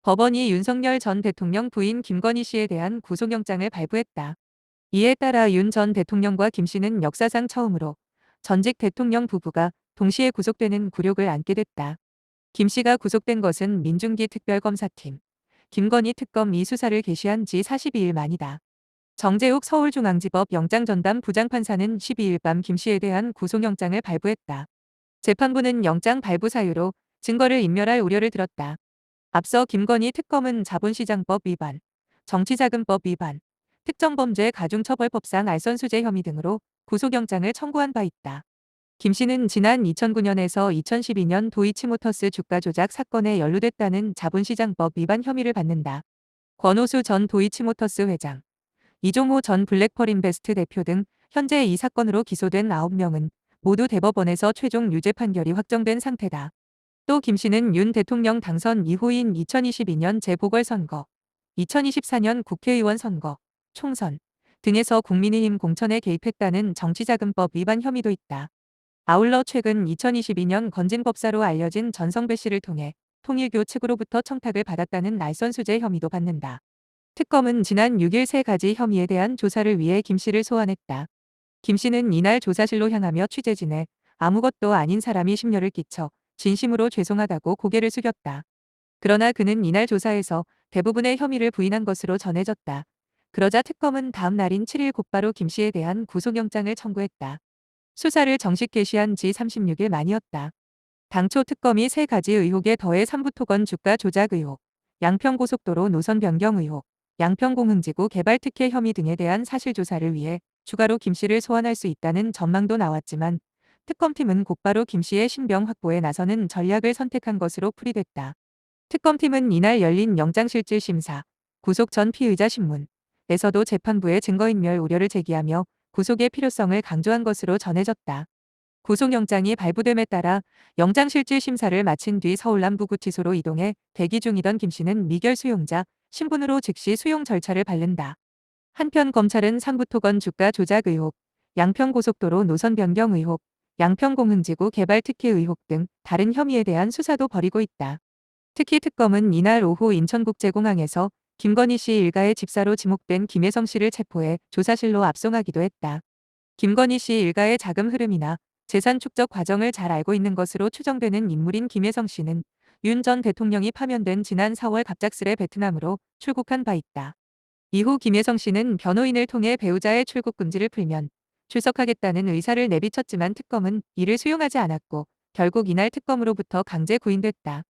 법원이 윤석열 전 대통령 부인 김건희 씨에 대한 구속영장을 발부했다. 이에 따라 윤 전 대통령과 김 씨는 역사상 처음으로 전직 대통령 부부가 동시에 구속되는 굴욕을 안게 됐다. 김 씨가 구속된 것은 민중기 특별검사팀, 김건희 특검이 수사를 개시한 지 42일 만이다. 정재욱 서울중앙지법 영장전담 부장판사는 12일 밤 김 씨에 대한 구속영장을 발부했다. 재판부는 영장 발부 사유로 증거를 인멸할 우려를 들었다. 앞서 김건희 특검은 자본시장법 위반, 정치자금법 위반, 특정범죄 가중처벌법상 알선수재 혐의 등으로 구속영장을 청구한 바 있다. 김 씨는 지난 2009년에서 2012년 도이치모터스 주가 조작 사건에 연루됐다는 자본시장법 위반 혐의를 받는다. 권오수 전 도이치모터스 회장, 이종호 전 블랙펄인베스트 대표 등 현재 이 사건으로 기소된 9명은 모두 대법원에서 최종 유죄 판결이 확정된 상태다. 또 김 씨는 윤 대통령 당선 이후인 2022년 재보궐선거, 2024년 국회의원 선거, 총선 등에서 국민의힘 공천에 개입했다는 정치자금법 위반 혐의도 있다. 아울러 최근 2022년 건진법사로 알려진 전성배 씨를 통해 통일교 측으로부터 청탁을 받았다는 알선수재 혐의도 받는다. 특검은 지난 6일 세 가지 혐의에 대한 조사를 위해 김 씨를 소환했다. 김 씨는 이날 조사실로 향하며 취재진에 아무것도 아닌 사람이 심려를 끼쳐 진심으로 죄송하다고 고개를 숙였다. 그러나 그는 이날 조사에서 대부분의 혐의를 부인한 것으로 전해졌다. 그러자 특검은 다음 날인 7일 곧바로 김 씨에 대한 구속영장을 청구했다. 수사를 정식 개시한 지 36일 만이었다. 당초 특검이 세 가지 의혹에 더해 삼부토건 주가 조작 의혹, 양평고속도로 노선 변경 의혹, 양평공흥지구 개발 특혜 혐의 등에 대한 사실조사를 위해 추가로 김 씨를 소환할 수 있다는 전망도 나왔지만 특검팀은 곧바로 김 씨의 신병 확보에 나서는 전략을 선택한 것으로 풀이됐다. 특검팀은 이날 열린 영장실질심사, 구속 전 피의자 신문에서도 재판부의 증거인멸 우려를 제기하며 구속의 필요성을 강조한 것으로 전해졌다. 구속영장이 발부됨에 따라 영장실질심사를 마친 뒤 서울 남부구치소로 이동해 대기 중이던 김 씨는 미결 수용자 신분으로 즉시 수용 절차를 밟는다. 한편 검찰은 삼부토건 주가 조작 의혹, 양평고속도로 노선 변경 의혹, 양평공흥지구 개발 특혜 의혹 등 다른 혐의에 대한 수사도 벌이고 있다. 특히 특검은 이날 오후 인천국제공항에서 김건희 씨 일가의 집사로 지목된 김혜성 씨를 체포해 조사실로 압송하기도 했다. 김건희 씨 일가의 자금 흐름이나 재산 축적 과정을 잘 알고 있는 것으로 추정되는 인물인 김혜성 씨는 윤 전 대통령이 파면된 지난 4월 갑작스레 베트남으로 출국한 바 있다. 이후 김혜성 씨는 변호인을 통해 배우자의 출국 금지를 풀면 출석하겠다는 의사를 내비쳤지만 특검은 이를 수용하지 않았고 결국 이날 특검으로부터 강제 구인됐다.